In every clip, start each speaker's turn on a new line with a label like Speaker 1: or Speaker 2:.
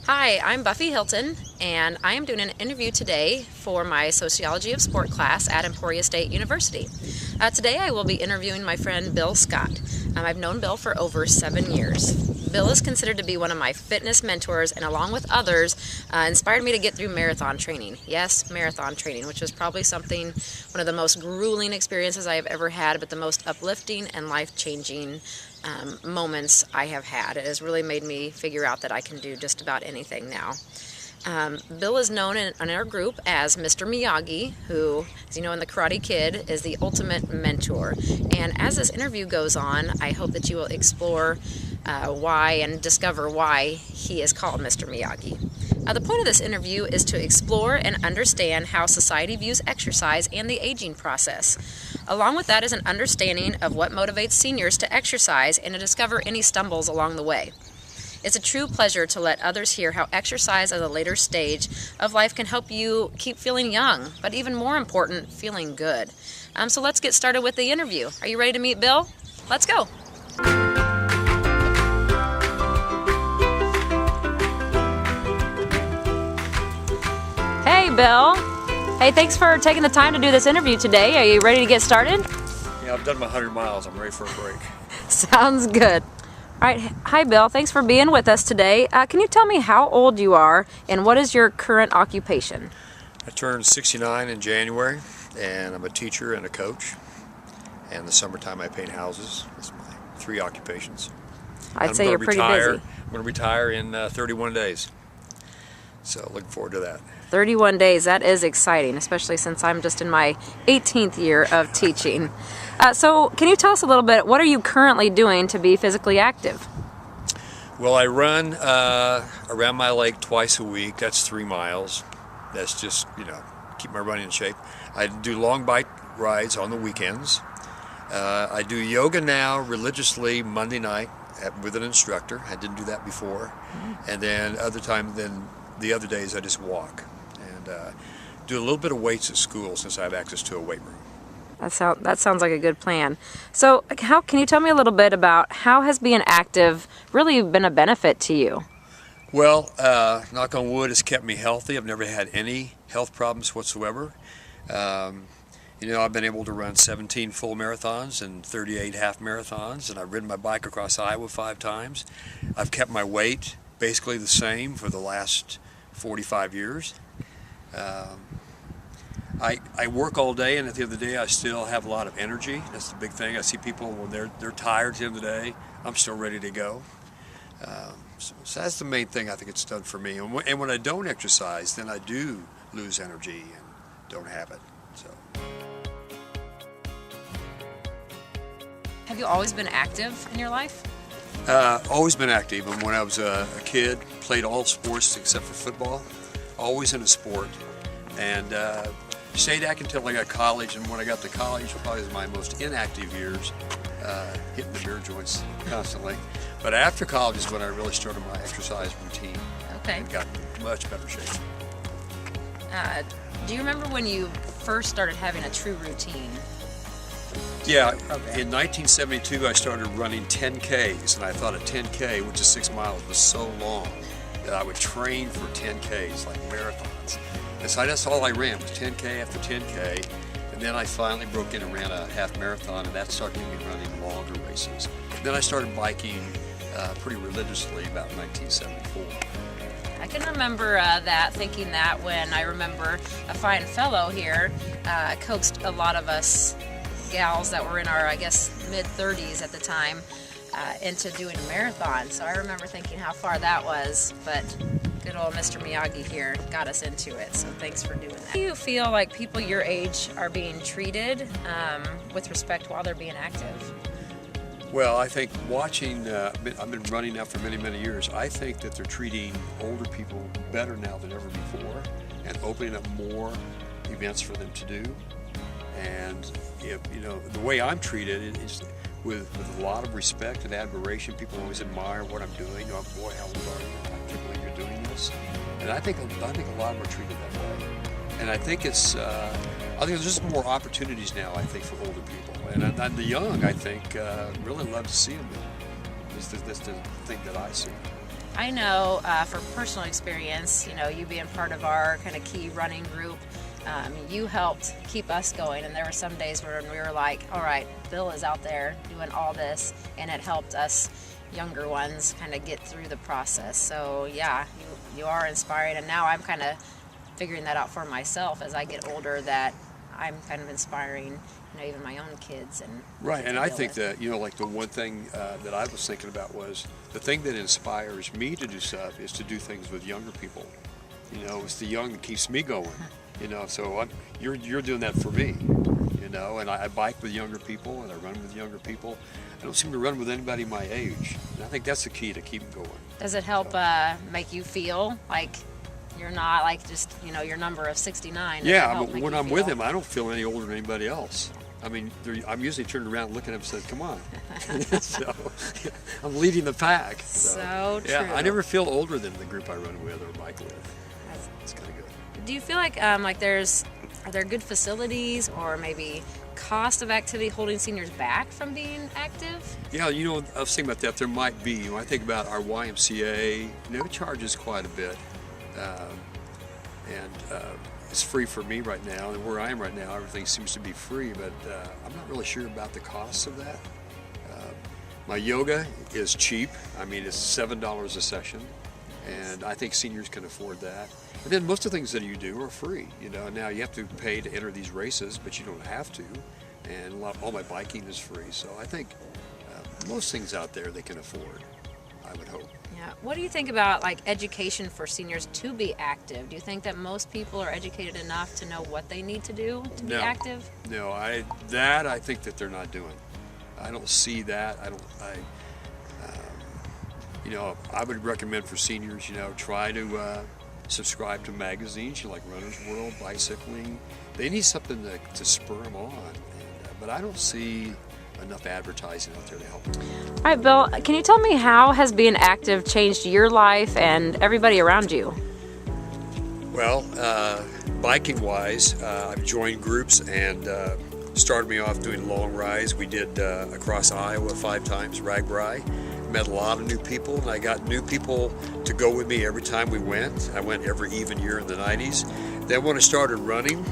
Speaker 1: Hi, I'm Buffy Hilton, and I am doing an interview today for my Sociology of Sport class at Emporia State University. Today I will be interviewing my friend Bill Scott. I've known Bill for over 7 years. Bill is considered to be one of my fitness mentors, and along with others, inspired me to get through marathon training. Yes, marathon training, which was probably one of the most grueling experiences I have ever had, but the most uplifting and life-changing moments I have had. It has really made me figure out that I can do just about anything now. Bill is known in our group as Mr. Miyagi, who, as you know in The Karate Kid, is the ultimate mentor. And as this interview goes on, I hope that you will explore why and discover why he is called Mr. Miyagi. The point of this interview is to explore and understand how society views exercise and the aging process. Along with that is an understanding of what motivates seniors to exercise and to discover any stumbles along the way. It's a true pleasure to let others hear how exercise at a later stage of life can help you keep feeling young, but even more important, feeling good. So let's get started with the interview. Are you ready to meet Bill? Let's go. Hey, Bill. Hey, thanks for taking the time to do this interview today. Are you ready to get started?
Speaker 2: Yeah, I've done my 100 miles. I'm ready for a break.
Speaker 1: Sounds good. All right. Hi, Bill. Thanks for being with us today. Can you tell me how old you are and what is your current occupation?
Speaker 2: I turned 69 in January, and I'm a teacher and a coach. And in the summertime, I paint houses. That's my 3 occupations.
Speaker 1: I'd say you're pretty busy.
Speaker 2: I'm going to retire in 31 days. So looking forward to that.
Speaker 1: 31 days, that is exciting, especially since I'm just in my 18th year of teaching. So can you tell us a little bit, what are you currently doing to be physically active?
Speaker 2: Well, I run around my lake twice a week. That's 3 miles. That's just, keep my running in shape. I do long bike rides on the weekends. I do yoga now religiously Monday night with an instructor. I didn't do that before. And then the other days I just walk and do a little bit of weights at school since I have access to a weight room.
Speaker 1: That sounds like a good plan. So can you tell me a little bit about how has being active really been a benefit to you?
Speaker 2: Well, knock on wood, has kept me healthy. I've never had any health problems whatsoever. I've been able to run 17 full marathons and 38 half marathons, and I've ridden my bike across Iowa 5 times. I've kept my weight basically the same for the last 45 years. I work all day, and at the end of the day I still have a lot of energy. That's the big thing. I see people when they're tired at the end of the day, I'm still ready to go. So that's the main thing I think it's done for me. And when I don't exercise, then I do lose energy and don't have it. So.
Speaker 1: Have you always been active in your life?
Speaker 2: Always been active. And when I was a kid, played all sports except for football. Always in a sport. And stayed active until I got to college. And when I got to college, probably was my most inactive years, hitting the beer joints constantly. But after college is when I really started my exercise routine.
Speaker 1: Okay.
Speaker 2: And got in much better shape.
Speaker 1: Do you remember when you first started having a true routine?
Speaker 2: Yeah, in 1972 I started running 10Ks, and I thought a 10K, which is 6 miles, was so long that I would train for 10Ks, like marathons. And so that's all I ran, was 10K after 10K, and then I finally broke in and ran a half marathon, and that started me running longer races. Then I started biking pretty religiously about 1974.
Speaker 1: I can remember thinking that when I remember a fine fellow here coaxed a lot of us gals that were in our, mid-30s at the time into doing a marathon. So I remember thinking how far that was, but good old Mr. Miyagi here got us into it, so thanks for doing that. Do you feel like people your age are being treated with respect while they're being active?
Speaker 2: Well, I think watching, I've been running now for many, many years, I think that they're treating older people better now than ever before and opening up more events for them to do. And the way I'm treated is with a lot of respect and admiration. People always admire what I'm doing. Oh, boy, how old are you? I can't believe you're doing this. And I think a lot of them are treated that way. And I think there's just more opportunities now, I think, for older people. And the young, I think, really love to see them. That's the thing that I see.
Speaker 1: I know from personal experience, you being part of our kind of key running group, you helped keep us going. And there were some days where we were like, all right, Bill is out there doing all this, and it helped us younger ones kind of get through the process. So yeah, you are inspiring, and now I'm kind of figuring that out for myself as I get older, that I'm kind of inspiring, even my own kids. And
Speaker 2: right, and I think that, like the one thing that I was thinking about was the thing that inspires me to do stuff is to do things with younger people. It's the young that keeps me going. So you're doing that for me. And I bike with younger people and I run with younger people. I don't seem to run with anybody my age. And I think that's the key to keep going.
Speaker 1: Does it help make you feel like you're not like just, your number of 69?
Speaker 2: Yeah, but when I'm with him, I don't feel any older than anybody else. I mean, I'm usually turned around looking at him and said, come on. So I'm leading the pack.
Speaker 1: So true.
Speaker 2: Yeah, I never feel older than the group I run with or bike with. It's kind of good.
Speaker 1: Do you feel like are there good facilities or maybe cost of activity holding seniors back from being active?
Speaker 2: Yeah, I was thinking about that. There might be. I think about our YMCA. It charges quite a bit. It's free for me right now, and where I am right now, everything seems to be free, but I'm not really sure about the costs of that. My yoga is cheap. I mean, it's $7 a session, and I think seniors can afford that. And then most of the things that you do are free. Now you have to pay to enter these races, but you don't have to, and all my biking is free. So I think most things out there they can afford, I would hope.
Speaker 1: Yeah. What do you think about education for seniors to be active? Do you think that most people are educated enough to know what they need to do to be active?
Speaker 2: No, I think that they're not doing. I don't see that. I would recommend for seniors, try to subscribe to magazines, like Runner's World, Bicycling. They need something to spur them on. But I don't see enough advertising out there to help them.
Speaker 1: All right, Bill, can you tell me how has being active changed your life and everybody around you?
Speaker 2: Well, biking-wise, I've joined groups and started me off doing long rides. We did across Iowa 5 times, RAGBRAI. Met a lot of new people, and I got new people to go with me every time we went. I went every even year in the 90s. Then when I started running,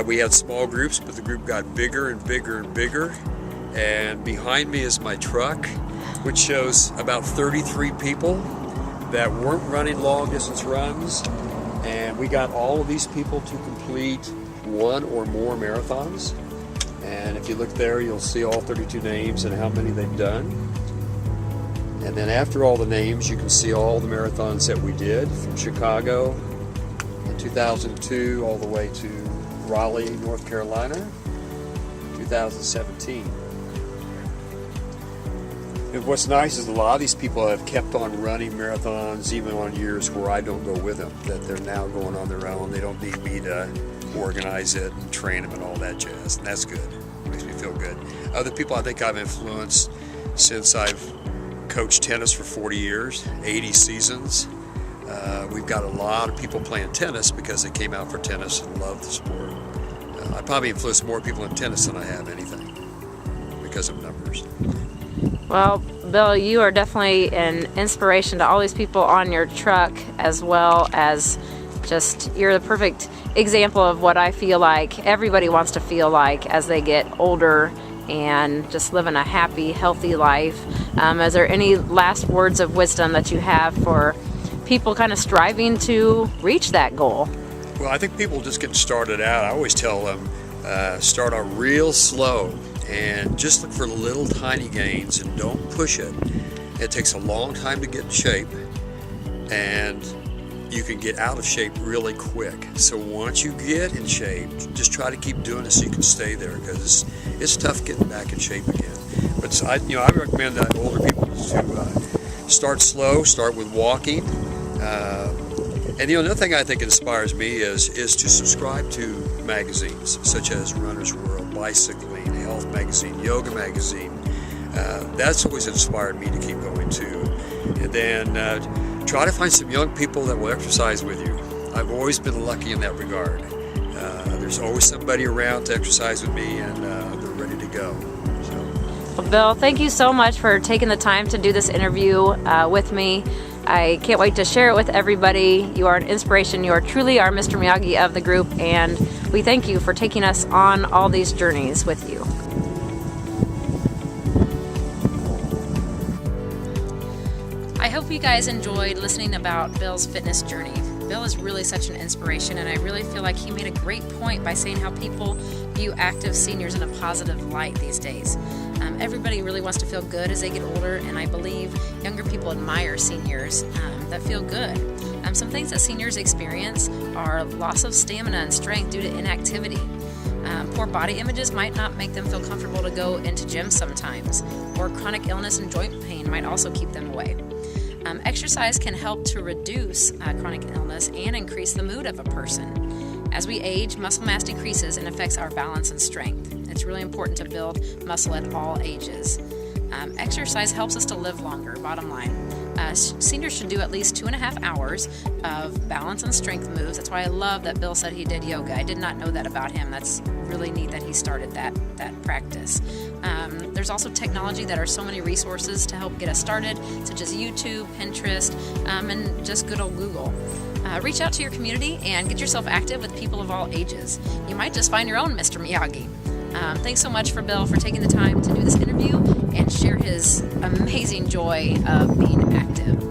Speaker 2: we had small groups, but the group got bigger and bigger and bigger. And behind me is my truck, which shows about 33 people that weren't running long distance runs. And we got all of these people to complete 1 or more marathons. And if you look there, you'll see all 32 names and how many they've done. And then after all the names, you can see all the marathons that we did from Chicago in 2002 all the way to Raleigh, North Carolina, 2017. And what's nice is a lot of these people have kept on running marathons even on years where I don't go with them, that they're now going on their own. They don't need me to organize it and train them and all that jazz, and that's good. It makes me feel good. Other people I think I've influenced since I've coached tennis for 40 years, 80 seasons. We've got a lot of people playing tennis because they came out for tennis and love the sport. I probably influenced more people in tennis than I have anything because of numbers.
Speaker 1: Well, Bill, you are definitely an inspiration to all these people on your truck, as well as you're the perfect example of what I feel like everybody wants to feel like as they get older and just living a happy, healthy life. Is there any last words of wisdom that you have for people kind of striving to reach that goal?
Speaker 2: Well, I think people just getting started out, I always tell them, start out real slow and just look for little tiny gains and don't push it. It takes a long time to get in shape, and you can get out of shape really quick. So once you get in shape, just try to keep doing it so you can stay there, because it's tough getting back in shape again. But I recommend that older people to start slow, start with walking. And another thing I think inspires me is to subscribe to magazines such as Runner's World, Bicycling, Health Magazine, Yoga Magazine. That's always inspired me to keep going too. And then try to find some young people that will exercise with you. I've always been lucky in that regard. There's always somebody around to exercise with me, and they're ready to go. So.
Speaker 1: Well, Bill, thank you so much for taking the time to do this interview with me. I can't wait to share it with everybody. You are an inspiration. You are truly our Mr. Miyagi of the group, and we thank you for taking us on all these journeys with you. I hope you guys enjoyed listening about Bill's fitness journey. Bill is really such an inspiration, and I really feel like he made a great point by saying how people view active seniors in a positive light these days. Everybody really wants to feel good as they get older, and I believe younger people admire seniors that feel good. Some things that seniors experience are loss of stamina and strength due to inactivity. Poor body images might not make them feel comfortable to go into gyms sometimes, or chronic illness and joint pain might also keep them away. Exercise can help to reduce chronic illness and increase the mood of a person. As we age, muscle mass decreases and affects our balance and strength. It's really important to build muscle at all ages. Exercise helps us to live longer, bottom line. Seniors should do at least 2.5 hours of balance and strength moves. That's why I love that Bill said he did yoga. I did not know that about him. That's really neat that he started that practice. There's also technology that are so many resources to help get us started, such as YouTube, Pinterest, and just good old Google. Reach out to your community and get yourself active with people of all ages. You might just find your own Mr. Miyagi. Thanks so much for Bill for taking the time to do this interview and share his amazing joy of being active.